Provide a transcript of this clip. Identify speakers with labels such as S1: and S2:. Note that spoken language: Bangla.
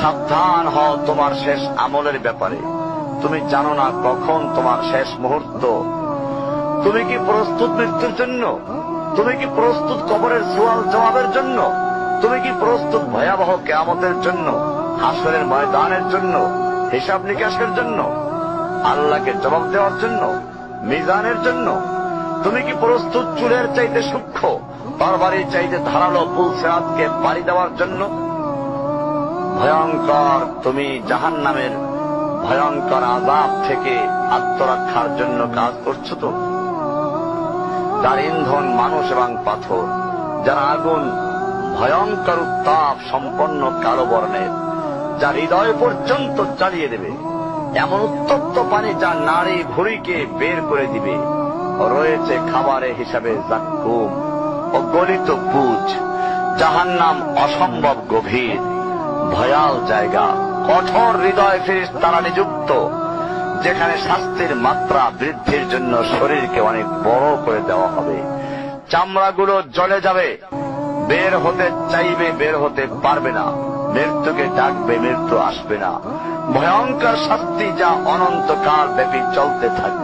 S1: সাবধান হও তোমার শেষ আমলের ব্যাপারে। তুমি জানো না কখন তোমার শেষ মুহূর্ত। তুমি কি প্রস্তুত মৃত্যুর জন্য? তুমি কি প্রস্তুত কবরের সওয়াল জবাবের জন্য? তুমি কি প্রস্তুত ভয়াবহ কিয়ামতের জন্য, হাসরের ময়দানের জন্য, হিসাব নিকাশের জন্য, আল্লাহকে জবাব দেওয়ার জন্য, মিজানের জন্য? তুমি কি প্রস্তুত চুলের চাইতে সূক্ষ্ম, তরবারির চাইতে ধারালো পুলসিরাতকে পাড়ি দেওয়ার জন্য? ভয়ঙ্কর তুমি জাহান্নামের ভয়ঙ্কর আযাব থেকে আত্মরক্ষার জন্য কাজ করছো তো? যার ইন্ধন মানুষ এবং পাথর, যার আগুন ভয়ঙ্কর উত্তাপ সম্পন্ন কালো বর্ণের, যা হৃদয় পর্যন্ত জ্বালিয়ে দেবে, এমন উত্তপ্ত পানি যা নাড়ি ভুঁড়িকে বের করে দিবে। রয়েছে খাবারে হিসাবে জাক্কুম ও গলিত পুঁজ। জাহান্নাম অসম্ভব গভীর, ভয়াল জায়গা, কঠোর হৃদয় ফেরেশতারা নিযুক্ত, যেখানে শাস্তির মাত্রা বৃদ্ধির জন্য শরীরকে অনেক বড় করে দেওয়া হবে। চামড়াগুলো জ্বলে যাবে, বের হতে চাইবে, বের হতে পারবে না। মৃত্যুকে ডাকবে, মৃত্যু আসবে না। ভয়ঙ্কর শাস্তি যা অনন্তকাল ব্যাপী চলতে থাকবে।